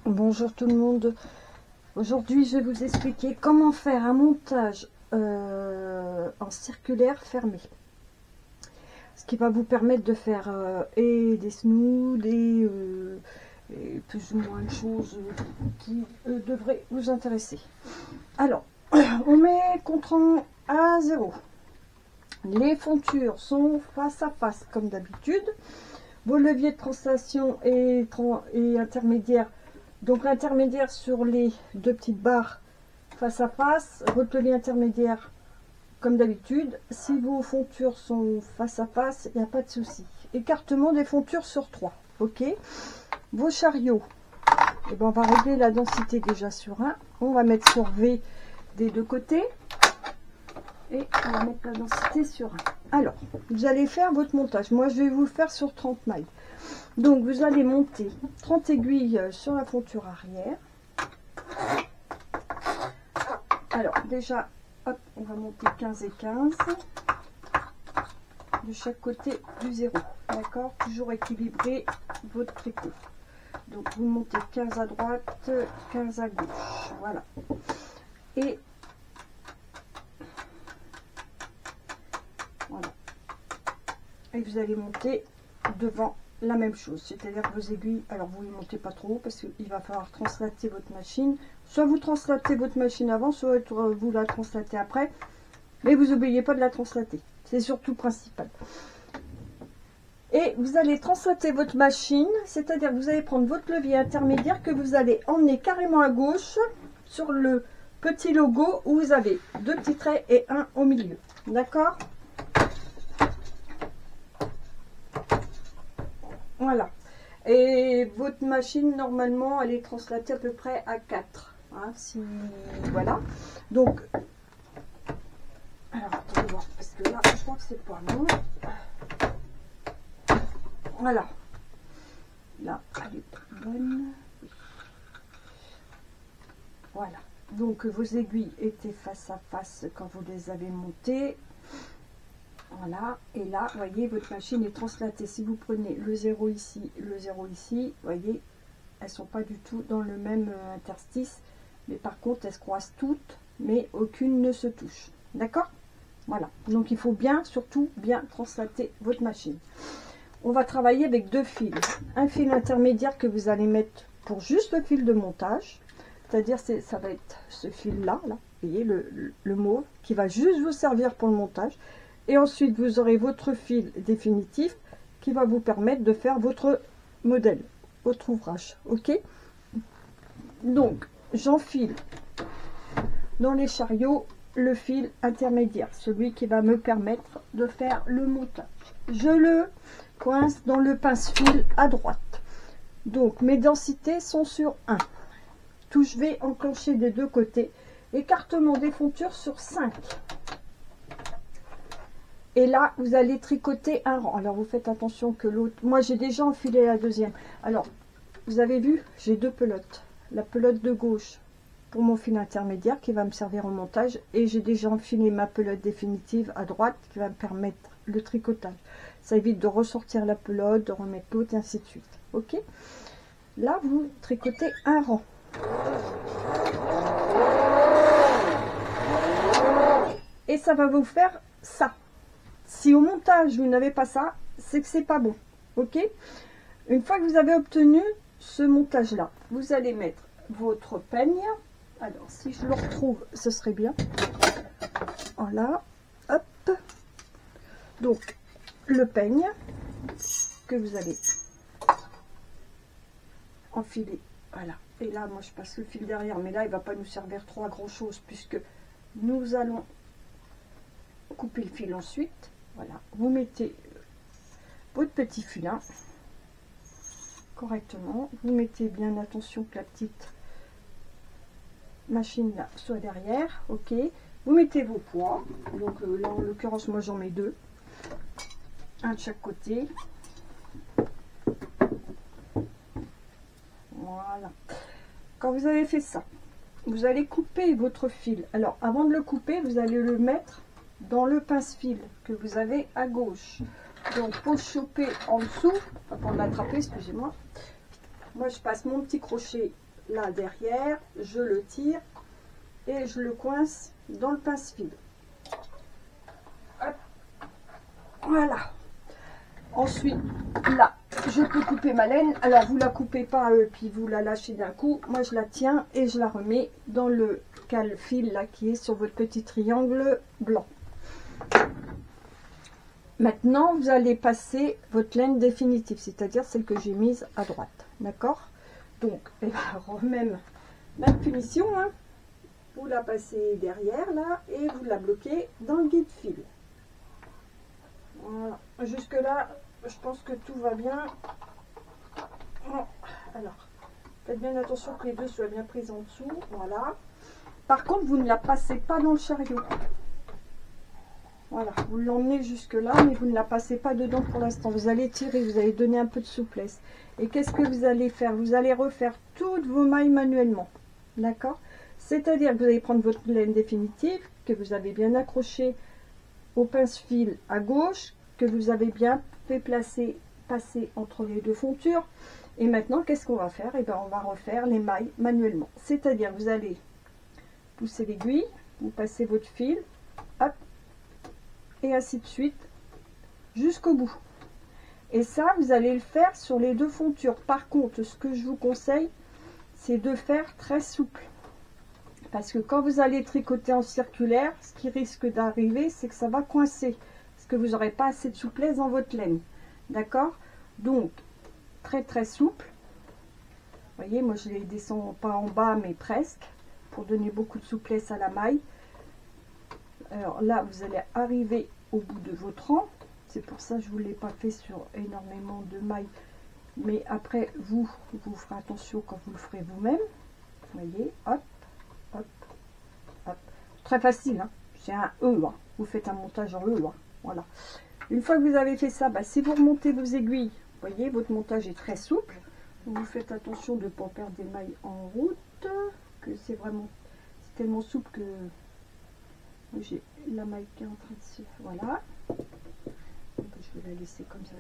Bonjour tout le monde. Aujourd'hui je vais vous expliquer comment faire un montage en circulaire fermé, ce qui va vous permettre de faire et des snoods et plus ou moins de choses qui devraient vous intéresser. Alors on met contrant à 0, les fontures sont face à face comme d'habitude, vos leviers de translation et intermédiaires. Donc l'intermédiaire sur les deux petites barres face à face, votre levier intermédiaire comme d'habitude. Si vos fontures sont face à face, il n'y a pas de souci. Écartement des fontures sur 3. Ok. Vos chariots, eh ben, on va régler la densité déjà sur 1. On va mettre sur V des deux côtés. Et on va mettre la densité sur 1. Alors, vous allez faire votre montage. Moi, je vais vous le faire sur 30 mailles. Donc, vous allez monter 30 aiguilles sur la fonture arrière. Alors, déjà, hop, on va monter 15 et 15 de chaque côté du 0. D'accord? Toujours équilibrer votre tricot. Donc, vous montez 15 à droite, 15 à gauche. Voilà. Et voilà. Et vous allez monter devant la même chose, c'est-à-dire que vos aiguilles, alors vous ne montez pas trop haut parce qu'il va falloir translater votre machine. Soit vous translatez votre machine avant, soit vous la translatez après, mais vous n'oubliez pas de la translater, c'est surtout principal. Et vous allez translater votre machine, c'est-à-dire que vous allez prendre votre levier intermédiaire que vous allez emmener carrément à gauche sur le petit logo où vous avez deux petits traits et un au milieu. D'accord? Voilà. Et votre machine, normalement, elle est translatée à peu près à 4. Hein, si, voilà. Donc, alors, attendez voir, parce que là, je crois que c'est pas bon. Voilà. Là, elle est pas bonne. Voilà. Donc, vos aiguilles étaient face à face quand vous les avez montées. Voilà, et là, vous voyez, votre machine est translatée. Si vous prenez le 0 ici, le 0 ici, vous voyez, elles ne sont pas du tout dans le même interstice. Mais par contre, elles se croisent toutes, mais aucune ne se touche. D'accord? Voilà, donc il faut bien, surtout, bien translater votre machine. On va travailler avec deux fils. Un fil intermédiaire que vous allez mettre pour juste le fil de montage. C'est-à-dire, ça va être ce fil-là, là, vous voyez, le mauve, qui va juste vous servir pour le montage. Et ensuite, vous aurez votre fil définitif qui va vous permettre de faire votre modèle, votre ouvrage. Ok? Donc, j'enfile dans les chariots le fil intermédiaire, celui qui va me permettre de faire le montage. Je le coince dans le pince-fil à droite. Donc, mes densités sont sur 1. Touche V enclenchée des deux côtés. Écartement des fontures sur 5. Et là, vous allez tricoter un rang. Alors, vous faites attention que l'autre... Moi, j'ai déjà enfilé la deuxième. Alors, vous avez vu, j'ai deux pelotes. La pelote de gauche pour mon fil intermédiaire qui va me servir au montage. Et j'ai déjà enfilé ma pelote définitive à droite qui va me permettre le tricotage. Ça évite de ressortir la pelote, de remettre l'autre, et ainsi de suite. Ok? Là, vous tricotez un rang. Et ça va vous faire ça. Si au montage, vous n'avez pas ça, c'est que c'est pas bon. Ok? Une fois que vous avez obtenu ce montage-là, vous allez mettre votre peigne. Alors, si je le retrouve, ce serait bien. Voilà. Hop. Donc, le peigne que vous allez enfiler. Voilà. Et là, moi, je passe le fil derrière. Mais là, il ne va pas nous servir trop à grand-chose puisque nous allons couper le fil ensuite. Voilà, vous mettez votre petit filin correctement. Vous mettez bien attention que la petite machine là soit derrière. Ok, vous mettez vos poids. Donc là, en l'occurrence, moi j'en mets deux, un de chaque côté. Voilà. Quand vous avez fait ça, vous allez couper votre fil. Alors, avant de le couper, vous allez le mettre dans le pince-fil que vous avez à gauche. Donc pour le choper en dessous, pour l'attraper, excusez-moi, moi je passe mon petit crochet là derrière, je le tire et je le coince dans le pince-fil. Voilà. Ensuite, là, je peux couper ma laine. Alors, vous la coupez pas, puis vous la lâchez d'un coup. Moi, je la tiens et je la remets dans le cale-fil là qui est sur votre petit triangle blanc. Maintenant, vous allez passer votre laine définitive, c'est-à-dire celle que j'ai mise à droite. D'accord? Donc, eh ben, même punition, hein. Vous la passez derrière là et vous la bloquez dans le guide-fil. Voilà. Jusque là, je pense que tout va bien. Bon, alors, faites bien attention que les deux soient bien prises en dessous. Voilà. Par contre, vous ne la passez pas dans le chariot. Voilà, vous l'emmenez jusque là, mais vous ne la passez pas dedans pour l'instant. Vous allez tirer, vous allez donner un peu de souplesse. Et qu'est-ce que vous allez faire? Vous allez refaire toutes vos mailles manuellement. D'accord? C'est-à-dire que vous allez prendre votre laine définitive, que vous avez bien accrochée au pince-fil à gauche, que vous avez bien fait passer entre les deux fontures. Et maintenant, qu'est-ce qu'on va faire? Eh bien, on va refaire les mailles manuellement. C'est-à-dire, vous allez pousser l'aiguille, vous passez votre fil, hop, et ainsi de suite, jusqu'au bout. Et ça, vous allez le faire sur les deux fontures. Par contre, ce que je vous conseille, c'est de faire très souple. Parce que quand vous allez tricoter en circulaire, ce qui risque d'arriver, c'est que ça va coincer. Parce que vous n'aurez pas assez de souplesse dans votre laine. D'accord? Donc, très souple. Vous voyez, moi je les descends pas en bas, mais presque. Pour donner beaucoup de souplesse à la maille. Alors là, vous allez arriver au bout de votre rang. C'est pour ça que je ne vous l'ai pas fait sur énormément de mailles. Mais après, vous ferez attention quand vous le ferez vous-même. Vous voyez, hop. Hop, hop. Très facile, hein. C'est un E, hein. Vous faites un montage en E, hein. Voilà. Une fois que vous avez fait ça, bah, si vous remontez vos aiguilles, vous voyez, votre montage est très souple. Vous faites attention de ne pas perdre des mailles en route, que c'est tellement souple que j'ai la maille qui est en train de se... Voilà. Je vais la laisser comme ça.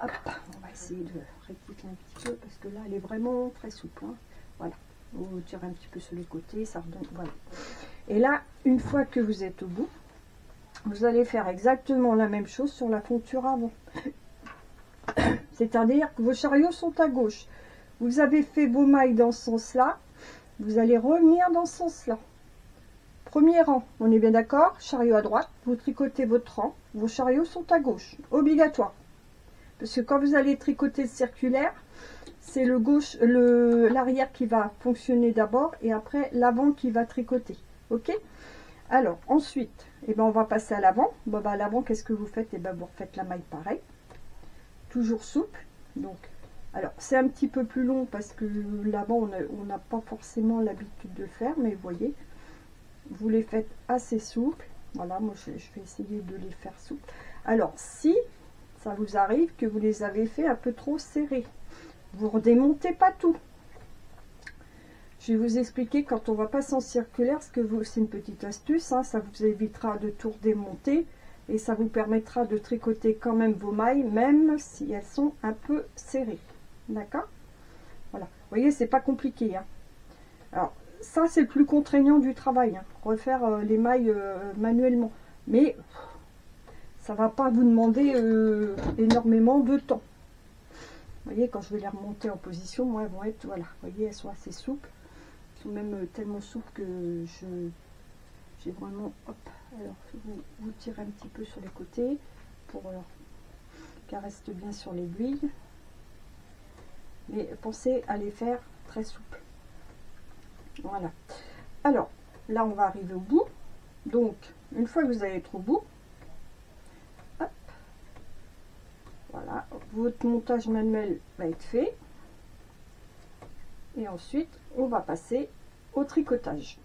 Hop, on va essayer de rectifier un petit peu parce que là, elle est vraiment très souple, hein. Voilà. Vous tirez un petit peu sur les côtés, ça redonne, voilà. Et là, une fois que vous êtes au bout, vous allez faire exactement la même chose sur la fonture avant. C'est-à-dire que vos chariots sont à gauche. Vous avez fait vos mailles dans ce sens-là, vous allez revenir dans ce sens-là. Premier rang, on est bien d'accord, chariot à droite, vous tricotez votre rang, vos chariots sont à gauche, obligatoire. Parce que quand vous allez tricoter le circulaire, c'est l'arrière qui va fonctionner d'abord et après l'avant qui va tricoter. Ok? Alors ensuite, eh ben, on va passer à l'avant. Bon, bah, à l'avant, qu'est-ce que vous faites? Eh ben, vous refaites la maille pareil. Toujours souple. Donc, alors c'est un petit peu plus long parce que l'avant, on n'a pas forcément l'habitude de le faire, mais vous voyez, vous les faites assez souples. Voilà, moi je vais essayer de les faire souples. Alors, si ça vous arrive que vous les avez fait un peu trop serrés, vous redémontez pas tout. Je vais vous expliquer quand on va passer en circulaire, c'est une petite astuce, hein, ça vous évitera de tout redémonter et ça vous permettra de tricoter quand même vos mailles, même si elles sont un peu serrées. D'accord? Voilà. Vous voyez, c'est pas compliqué, hein. Alors, ça c'est le plus contraignant du travail, hein, refaire les mailles manuellement. Mais ça va pas vous demander énormément de temps. Vous voyez, quand je vais les remonter en position, moi, elles vont être, voilà, vous voyez, elles sont assez souples. Elles sont même tellement souples que j'ai vraiment, hop, alors, vous tirez un petit peu sur les côtés pour qu'elles restent bien sur l'aiguille. Mais pensez à les faire très souples. Voilà. Alors, là, on va arriver au bout. Donc, une fois que vous allez être au bout, hop, voilà, votre montage manuel va être fait. Et ensuite, on va passer au tricotage.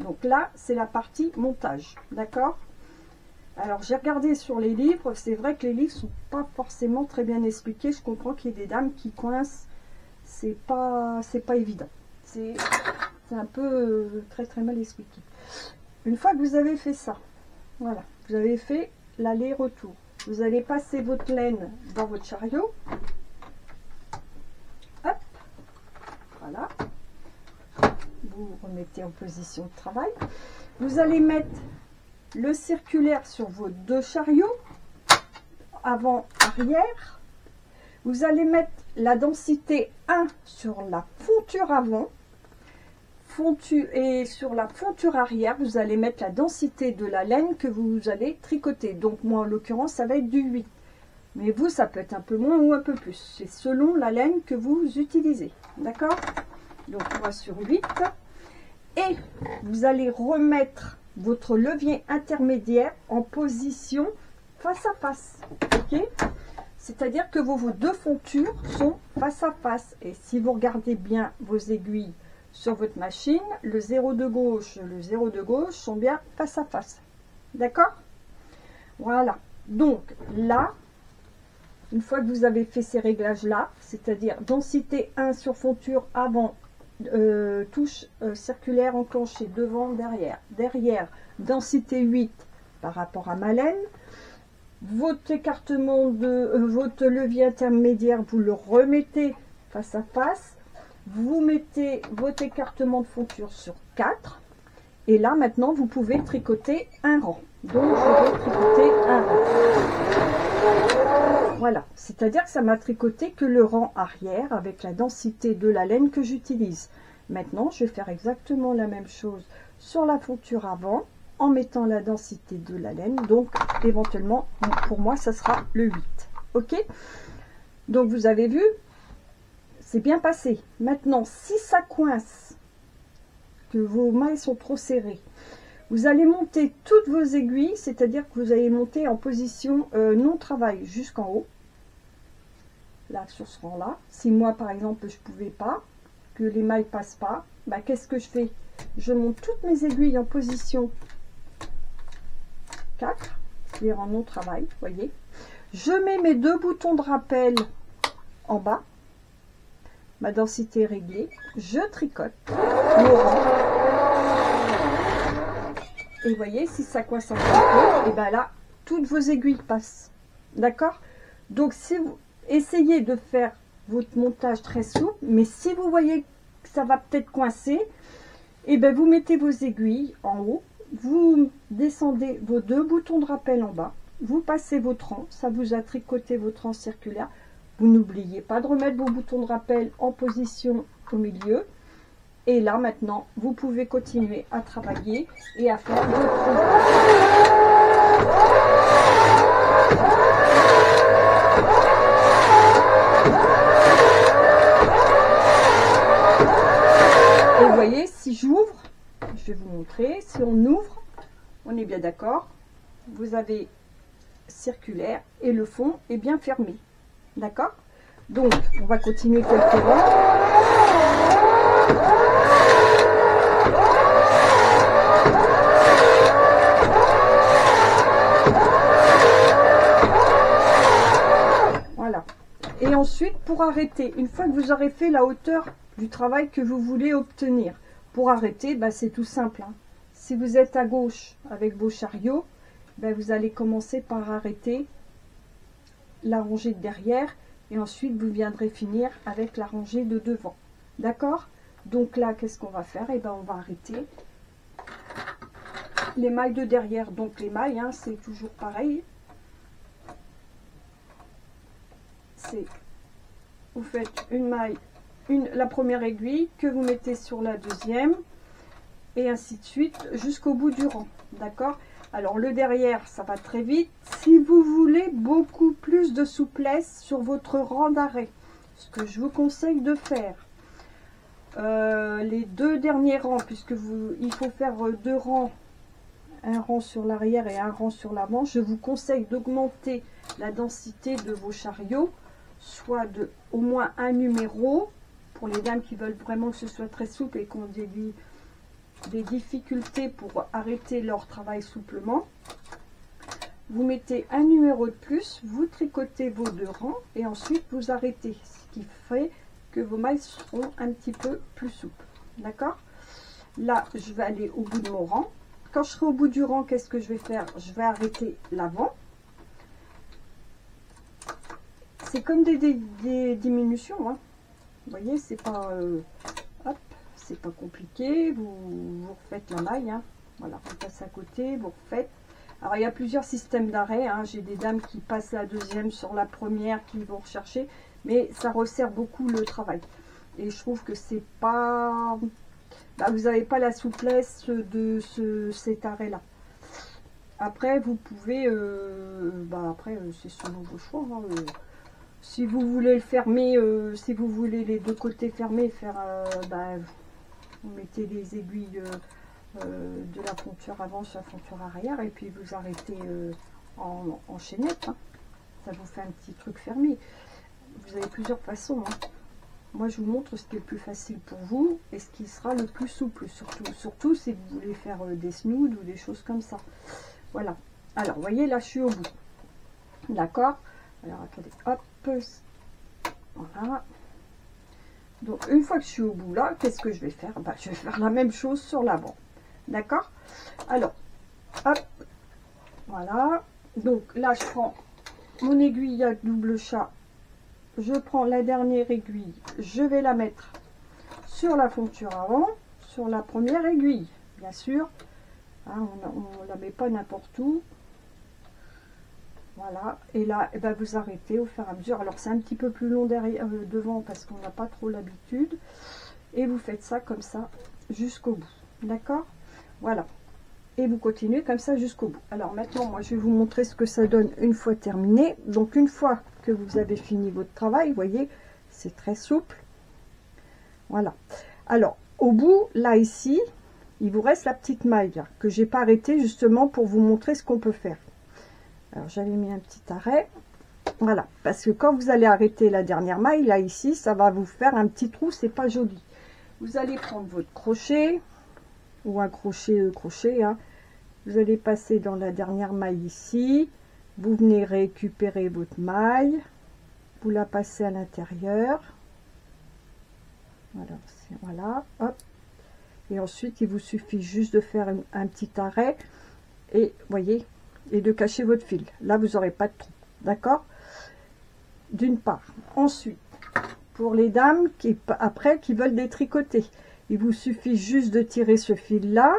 Donc là, c'est la partie montage. D'accord? Alors, j'ai regardé sur les livres. C'est vrai que les livres sont pas forcément très bien expliqués. Je comprends qu'il y ait des dames qui coincent. C'est pas évident. C'est un peu très mal expliqué. Une fois que vous avez fait ça, voilà, vous avez fait l'aller-retour. Vous allez passer votre laine dans votre chariot. Hop. remettez en position de travail. Vous allez mettre le circulaire sur vos deux chariots, avant, arrière. Vous allez mettre la densité 1 sur la fonture avant, et sur la fonture arrière, vous allez mettre la densité de la laine que vous allez tricoter. Donc moi, en l'occurrence, ça va être du 8. Mais vous, ça peut être un peu moins ou un peu plus. C'est selon la laine que vous utilisez. D'accord? Donc on va sur 8. Et vous allez remettre votre levier intermédiaire en position face à face. Ok? C'est-à-dire que vos deux fontures sont face à face. Et si vous regardez bien vos aiguilles sur votre machine, le 0 de gauche, le 0 de gauche sont bien face à face. D'accord? Voilà. Donc là, une fois que vous avez fait ces réglages-là, c'est-à-dire densité 1 sur fonture avant, touche circulaire enclenchée, devant, derrière. Derrière, densité 8 par rapport à ma laine. Votre écartement de votre levier intermédiaire, vous le remettez face à face. Vous mettez votre écartement de fonture sur 4. Et là, maintenant, vous pouvez tricoter un rang. Donc, je vais tricoter un rang. Voilà. C'est-à-dire que ça m'a tricoté que le rang arrière avec la densité de la laine que j'utilise. Maintenant, je vais faire exactement la même chose sur la fonture avant en mettant la densité de la laine. Donc, éventuellement, pour moi, ça sera le 8. OK? Donc, vous avez vu, c'est bien passé. Maintenant, si ça coince, que vos mailles sont trop serrées, vous allez monter toutes vos aiguilles, c'est-à-dire que vous allez monter en position non travail jusqu'en haut. Là, sur ce rang-là. Si moi, par exemple, je ne pouvais pas, que les mailles passent pas, bah, qu'est-ce que je fais? Je monte toutes mes aiguilles en position 4, c'est-à-dire en non travail, voyez. Je mets mes deux boutons de rappel en bas. Ma densité est réglée, je tricote mon rang. Et vous voyez, si ça coince un peu, et bien là, toutes vos aiguilles passent. D'accord? Donc, si vous essayez de faire votre montage très souple, mais si vous voyez que ça va peut-être coincer, et bien vous mettez vos aiguilles en haut, vous descendez vos deux boutons de rappel en bas, vous passez votre rang, ça vous a tricoté votre rang circulaire. Vous n'oubliez pas de remettre vos boutons de rappel en position au milieu. Et là, maintenant, vous pouvez continuer à travailler et à faire votre Et vous voyez, si j'ouvre, je vais vous montrer, si on ouvre, on est bien d'accord, vous avez circulaire et le fond est bien fermé. D'accord? Donc, on va continuer quelques rangs. Voilà. Et ensuite, pour arrêter, une fois que vous aurez fait la hauteur du travail que vous voulez obtenir, pour arrêter, bah, c'est tout simple. Hein. Si vous êtes à gauche avec vos chariots, bah, vous allez commencer par arrêter la rangée de derrière et ensuite vous viendrez finir avec la rangée de devant. D'accord? Donc là, qu'est-ce qu'on va faire? Et ben on va arrêter les mailles de derrière. Donc les mailles, hein, c'est toujours pareil. C'est, vous faites une maille, la première aiguille que vous mettez sur la deuxième et ainsi de suite jusqu'au bout du rang. D'accord? Alors le derrière, ça va très vite. Si vous voulez beaucoup plus de souplesse sur votre rang d'arrêt, ce que je vous conseille de faire, les deux derniers rangs, puisque il faut faire deux rangs, un rang sur l'arrière et un rang sur l'avant, je vous conseille d'augmenter la densité de vos chariots, soit de au moins un numéro, pour les dames qui veulent vraiment que ce soit très souple et qu'on dévie des difficultés pour arrêter leur travail souplement. Vous mettez un numéro de plus, vous tricotez vos deux rangs et ensuite vous arrêtez, ce qui fait que vos mailles seront un petit peu plus souples. D'accord? Là, je vais aller au bout de mon rang. Quand je serai au bout du rang, qu'est-ce que je vais faire? Je vais arrêter l'avant. C'est comme des diminutions. Hein. Vous voyez, c'est pas... hop, c'est pas compliqué, vous refaites la maille, hein. Voilà, vous passez à côté, vous refaites. Alors il y a plusieurs systèmes d'arrêt, hein. J'ai des dames qui passent la deuxième sur la première, qui vont rechercher, mais ça resserre beaucoup le travail. Et je trouve que c'est pas... Bah, vous n'avez pas la souplesse de cet arrêt là. Après vous pouvez après c'est selon vos choix, hein. Si vous voulez le fermer, si vous voulez les deux côtés fermés, faire vous mettez les aiguilles de la fonture avant sur la fonture arrière et puis vous arrêtez en chaînette, hein. Ça vous fait un petit truc fermé. Vous avez plusieurs façons, hein. Moi, je vous montre ce qui est le plus facile pour vous et ce qui sera le plus souple, surtout si vous voulez faire des snoods ou des choses comme ça. Voilà. Alors, vous voyez, là, je suis au bout. D'accord? Alors, attendez, hop. Voilà. Donc, une fois que je suis au bout, là, qu'est-ce que je vais faire? Bah, je vais faire la même chose sur l'avant. D'accord? Alors, hop. Voilà. Donc, là, je prends mon aiguille à double chat. Je prends la dernière aiguille, je vais la mettre sur la fonture avant, sur la première aiguille, bien sûr, hein, on ne la met pas n'importe où. Voilà, et là, eh ben, vous arrêtez au fur et à mesure. Alors c'est un petit peu plus long derrière, devant parce qu'on n'a pas trop l'habitude, et vous faites ça comme ça jusqu'au bout, d'accord? Voilà, et vous continuez comme ça jusqu'au bout. Alors maintenant, moi je vais vous montrer ce que ça donne une fois terminé. Donc une fois que vous avez fini votre travail, vous voyez, c'est très souple. Voilà. Alors au bout, là ici, il vous reste la petite maille là, que j'ai pas arrêtée justement pour vous montrer ce qu'on peut faire. Alors j'avais mis un petit arrêt. Voilà, parce que quand vous allez arrêter la dernière maille, là ici, ça va vous faire un petit trou, c'est pas joli. Vous allez prendre votre crochet, ou un crochet, hein. Vous allez passer dans la dernière maille ici, vous venez récupérer votre maille, vous la passez à l'intérieur, voilà, hop, et ensuite il vous suffit juste de faire un petit arrêt, et voyez, et de cacher votre fil. Là vous n'aurez pas de trou, d'accord? D'une part. Ensuite, pour les dames qui veulent détricoter, il vous suffit juste de tirer ce fil là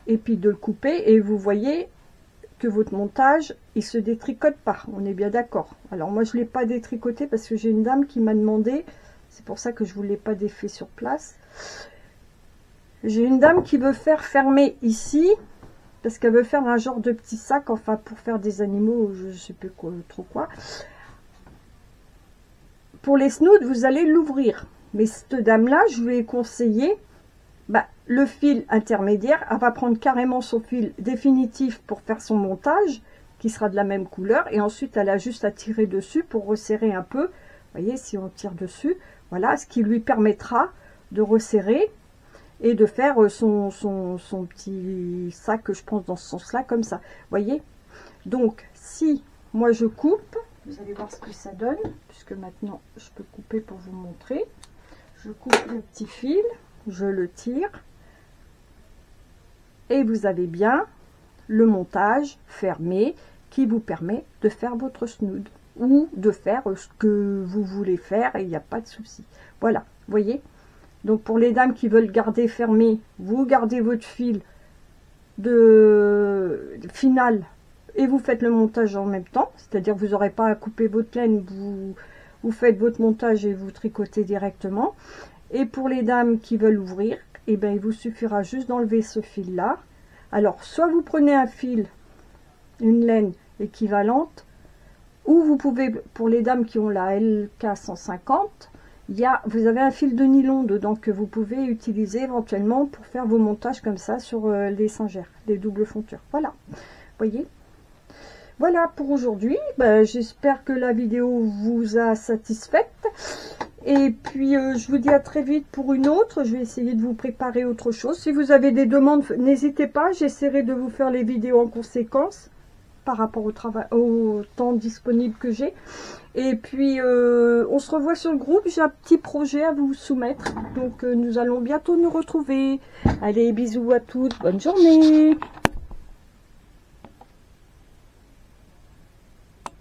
et puis de le couper, et vous voyez que votre montage il se détricote pas, on est bien d'accord. Alors moi je l'ai pas détricoté parce que j'ai une dame qui m'a demandé, c'est pour ça que je vous l'ai pas défait sur place. J'ai une dame qui veut faire fermer ici parce qu'elle veut faire un genre de petit sac, enfin pour faire des animaux, je sais plus quoi, trop quoi. Pour les snoods vous allez l'ouvrir, mais cette dame là je lui ai conseillé le fil intermédiaire, elle va prendre carrément son fil définitif pour faire son montage qui sera de la même couleur, et ensuite elle a juste à tirer dessus pour resserrer un peu. Vous voyez, si on tire dessus, voilà, ce qui lui permettra de resserrer et de faire son petit sac, je pense dans ce sens là, comme ça, vous voyez. Donc si moi je coupe, vous allez voir ce que ça donne, puisque maintenant je peux couper pour vous montrer. Je coupe le petit fil, je le tire, et vous avez bien le montage fermé qui vous permet de faire votre snood ou de faire ce que vous voulez faire, et il n'y a pas de souci. Voilà, vous voyez. Donc pour les dames qui veulent garder fermé, vous gardez votre fil de final et vous faites le montage en même temps, c'est-à-dire vous n'aurez pas à couper votre laine, vous faites votre montage et vous tricotez directement. Et pour les dames qui veulent ouvrir, eh bien, il vous suffira juste d'enlever ce fil là. Alors soit vous prenez un fil, une laine équivalente, ou vous pouvez, pour les dames qui ont la LK 150, vous avez un fil de nylon dedans que vous pouvez utiliser éventuellement pour faire vos montages comme ça sur les singères, les doubles fontures. Voilà, voyez. Voilà pour aujourd'hui. J'espère que la vidéo vous a satisfaite. Et puis, je vous dis à très vite pour une autre. Je vais essayer de vous préparer autre chose. Si vous avez des demandes, n'hésitez pas. J'essaierai de vous faire les vidéos en conséquence par rapport au temps disponible que j'ai. Et puis, on se revoit sur le groupe. J'ai un petit projet à vous soumettre. Donc, nous allons bientôt nous retrouver. Allez, bisous à toutes. Bonne journée.